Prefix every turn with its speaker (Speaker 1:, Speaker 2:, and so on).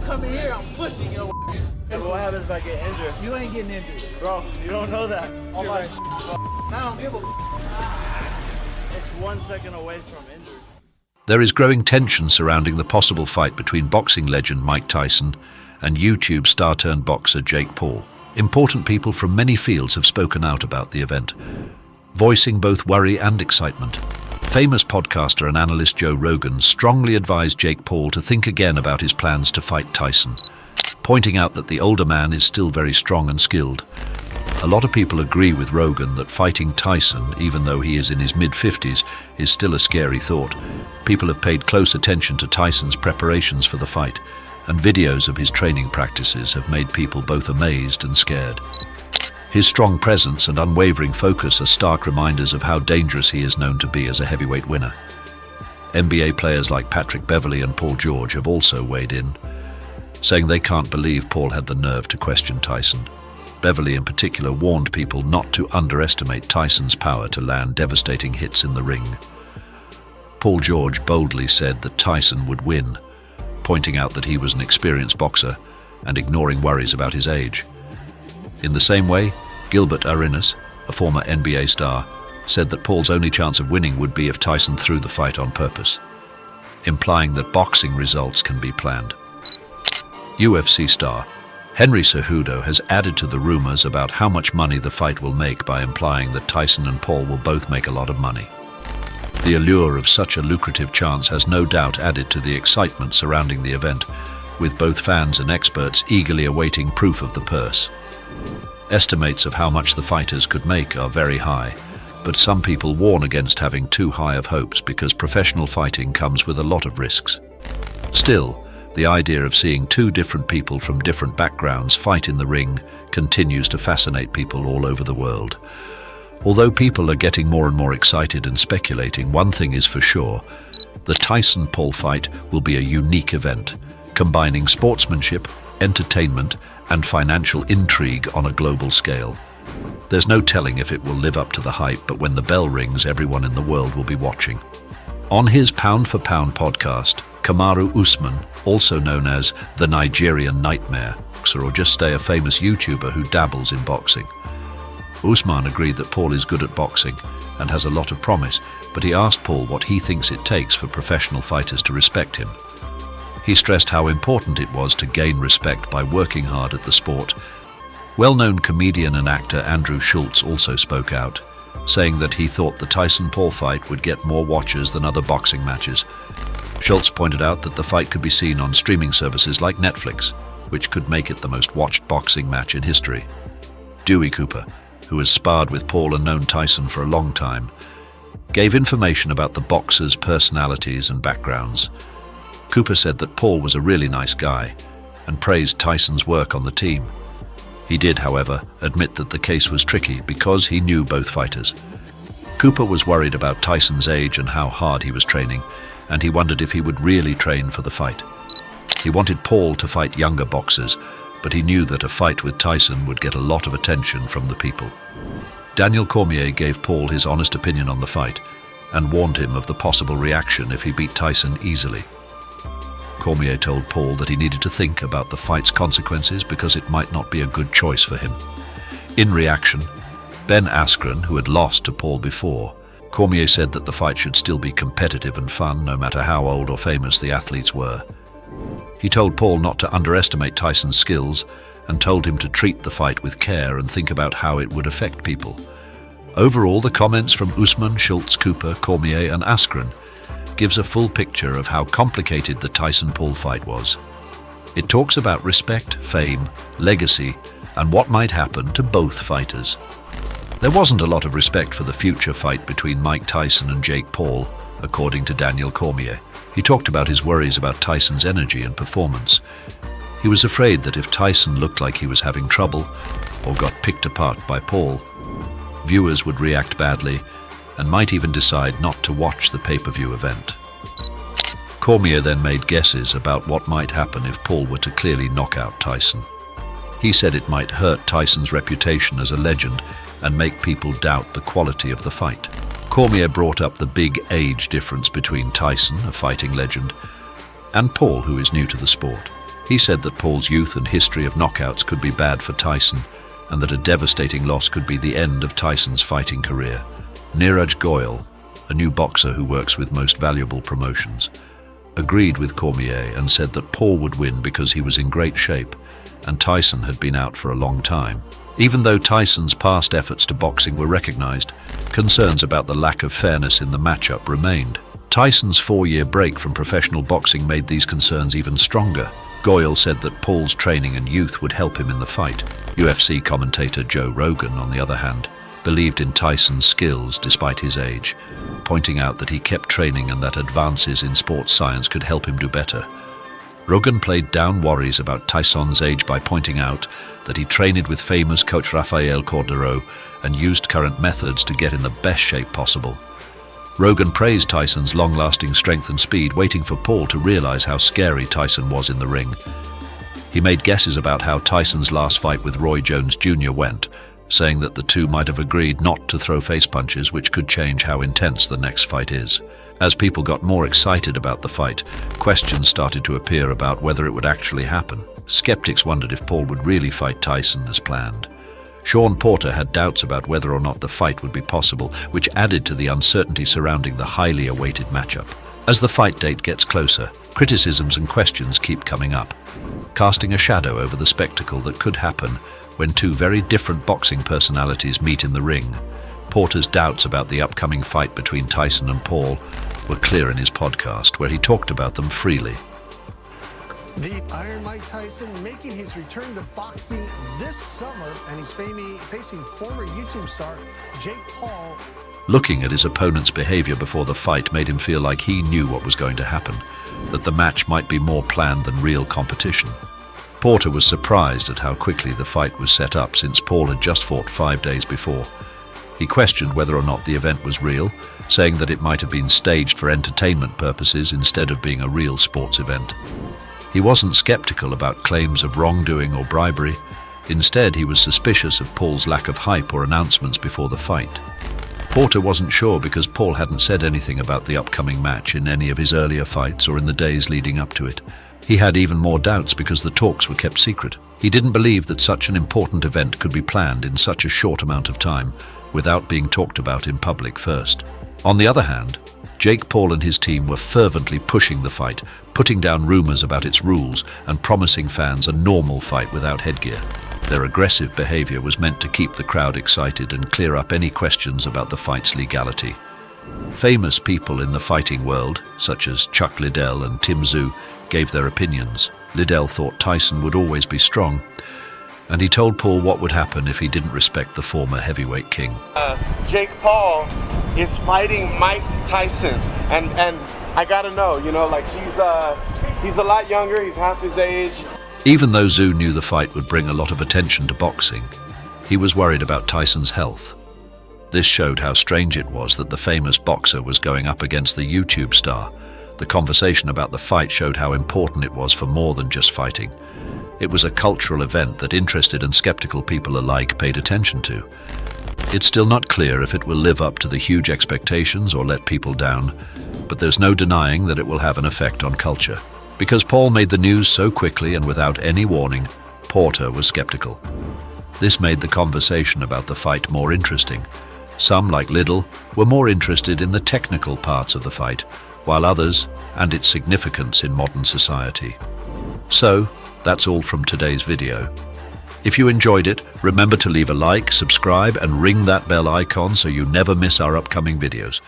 Speaker 1: coming here, I'm pushing your ass.
Speaker 2: Hey, what happens if I get injured?
Speaker 1: You ain't getting injured.
Speaker 2: Bro, you don't know that.
Speaker 1: All
Speaker 2: You're
Speaker 1: right.
Speaker 2: right.
Speaker 1: I don't give a
Speaker 2: It's 1 second away from injury.
Speaker 3: There is growing tension surrounding the possible fight between boxing legend Mike Tyson and YouTube star-turned-boxer Jake Paul. Important people from many fields have spoken out about the event, voicing both worry and excitement. Famous podcaster and analyst Joe Rogan strongly advised Jake Paul to think again about his plans to fight Tyson, pointing out that the older man is still very strong and skilled. A lot of people agree with Rogan that fighting Tyson, even though he is in his mid-50s, is still a scary thought. People have paid close attention to Tyson's preparations for the fight, and videos of his training practices have made people both amazed and scared. His strong presence and unwavering focus are stark reminders of how dangerous he is known to be as a heavyweight winner. NBA players like Patrick Beverley and Paul George have also weighed in, saying they can't believe Paul had the nerve to question Tyson. Beverley in particular warned people not to underestimate Tyson's power to land devastating hits in the ring. Paul George boldly said that Tyson would win, pointing out that he was an experienced boxer and ignoring worries about his age. In the same way, Gilbert Arenas, a former NBA star, said that Paul's only chance of winning would be if Tyson threw the fight on purpose, implying that boxing results can be planned. UFC star Henry Cejudo has added to the rumors about how much money the fight will make by implying that Tyson and Paul will both make a lot of money. The allure of such a lucrative chance has no doubt added to the excitement surrounding the event, with both fans and experts eagerly awaiting proof of the purse. Estimates of how much the fighters could make are very high, but some people warn against having too high of hopes because professional fighting comes with a lot of risks. Still, the idea of seeing two different people from different backgrounds fight in the ring continues to fascinate people all over the world. Although people are getting more and more excited and speculating, one thing is for sure: the Tyson-Paul fight will be a unique event, combining sportsmanship, entertainment, and financial intrigue on a global scale. There's no telling if it will live up to the hype, but when the bell rings, everyone in the world will be watching. On his Pound for Pound podcast, Kamaru Usman, also known as the Nigerian Nightmare, or just a famous YouTuber who dabbles in boxing, Usman agreed that Paul is good at boxing and has a lot of promise, but he asked Paul what he thinks it takes for professional fighters to respect him. He stressed how important it was to gain respect by working hard at the sport. Well-known comedian and actor Andrew Schultz also spoke out, saying that he thought the Tyson-Paul fight would get more watchers than other boxing matches. Schultz pointed out that the fight could be seen on streaming services like Netflix, which could make it the most watched boxing match in history. Dewey Cooper, who has sparred with Paul and known Tyson for a long time, gave information about the boxers' personalities and backgrounds. Cooper said that Paul was a really nice guy and praised Tyson's work on the team. He did, however, admit that the case was tricky because he knew both fighters. Cooper was worried about Tyson's age and how hard he was training, and he wondered if he would really train for the fight. He wanted Paul to fight younger boxers, but he knew that a fight with Tyson would get a lot of attention from the people. Daniel Cormier gave Paul his honest opinion on the fight and warned him of the possible reaction if he beat Tyson easily. Cormier told Paul that he needed to think about the fight's consequences because it might not be a good choice for him. In reaction, Ben Askren, who had lost to Paul before, Cormier said that the fight should still be competitive and fun no matter how old or famous the athletes were. He told Paul not to underestimate Tyson's skills and told him to treat the fight with care and think about how it would affect people. Overall, the comments from Usman, Schultz, Cooper, Cormier and Askren gives a full picture of how complicated the Tyson-Paul fight was. It talks about respect, fame, legacy, and what might happen to both fighters. There wasn't a lot of respect for the future fight between Mike Tyson and Jake Paul, according to Daniel Cormier. He talked about his worries about Tyson's energy and performance. He was afraid that if Tyson looked like he was having trouble or got picked apart by Paul, viewers would react badly and might even decide not to watch the pay-per-view event. Cormier then made guesses about what might happen if Paul were to clearly knock out Tyson. He said it might hurt Tyson's reputation as a legend and make people doubt the quality of the fight. Cormier brought up the big age difference between Tyson, a fighting legend, and Paul, who is new to the sport. He said that Paul's youth and history of knockouts could be bad for Tyson, and that a devastating loss could be the end of Tyson's fighting career. Neeraj Goyal, a new boxer who works with Most Valuable Promotions, agreed with Cormier and said that Paul would win because he was in great shape, and Tyson had been out for a long time. Even though Tyson's past efforts to boxing were recognized, concerns about the lack of fairness in the matchup remained. Tyson's 4-year break from professional boxing made these concerns even stronger. Goyal said that Paul's training and youth would help him in the fight. UFC commentator Joe Rogan, on the other hand, believed in Tyson's skills despite his age, pointing out that he kept training and that advances in sports science could help him do better. Rogan played down worries about Tyson's age by pointing out that he trained with famous coach Rafael Cordero and used current methods to get in the best shape possible. Rogan praised Tyson's long-lasting strength and speed, waiting for Paul to realize how scary Tyson was in the ring. He made guesses about how Tyson's last fight with Roy Jones Jr. went, saying that the two might have agreed not to throw face punches, which could change how intense the next fight is. As people got more excited about the fight, questions started to appear about whether it would actually happen. Skeptics wondered if Paul would really fight Tyson as planned. Sean Porter had doubts about whether or not the fight would be possible, which added to the uncertainty surrounding the highly awaited matchup. As the fight date gets closer, criticisms and questions keep coming up, casting a shadow over the spectacle that could happen when two very different boxing personalities meet in the ring. Porter's doubts about the upcoming fight between Tyson and Paul were clear in his podcast, where he talked about them freely.
Speaker 4: The Iron Mike Tyson making his return to boxing this summer, and he's facing former YouTube star Jake Paul.
Speaker 3: Looking at his opponent's behavior before the fight made him feel like he knew what was going to happen, that the match might be more planned than real competition. Porter was surprised at how quickly the fight was set up, since Paul had just fought 5 days before. He questioned whether or not the event was real, saying that it might have been staged for entertainment purposes instead of being a real sports event. He wasn't skeptical about claims of wrongdoing or bribery. Instead, he was suspicious of Paul's lack of hype or announcements before the fight. Porter wasn't sure because Paul hadn't said anything about the upcoming match in any of his earlier fights or in the days leading up to it. He had even more doubts because the talks were kept secret. He didn't believe that such an important event could be planned in such a short amount of time without being talked about in public first. On the other hand, Jake Paul and his team were fervently pushing the fight, putting down rumors about its rules and promising fans a normal fight without headgear. Their aggressive behavior was meant to keep the crowd excited and clear up any questions about the fight's legality. Famous people in the fighting world, such as Chuck Liddell and Tim Tszyu, gave their opinions. Liddell thought Tyson would always be strong, and he told Paul what would happen if he didn't respect the former heavyweight king.
Speaker 5: Jake Paul is fighting Mike Tyson, and I gotta know, like he's a lot younger, he's half his age.
Speaker 3: Even though Tszyu knew the fight would bring a lot of attention to boxing, he was worried about Tyson's health. This showed how strange it was that the famous boxer was going up against the YouTube star. The conversation about the fight showed how important it was for more than just fighting. It was a cultural event that interested and skeptical people alike paid attention to. It's still not clear if it will live up to the huge expectations or let people down, but there's no denying that it will have an effect on culture. Because Paul made the news so quickly and without any warning, Porter was skeptical. This made the conversation about the fight more interesting. Some, like Liddell, were more interested in the technical parts of the fight, while others, and its significance in modern society. So, that's all from today's video. If you enjoyed it, remember to leave a like, subscribe, and ring that bell icon so you never miss our upcoming videos.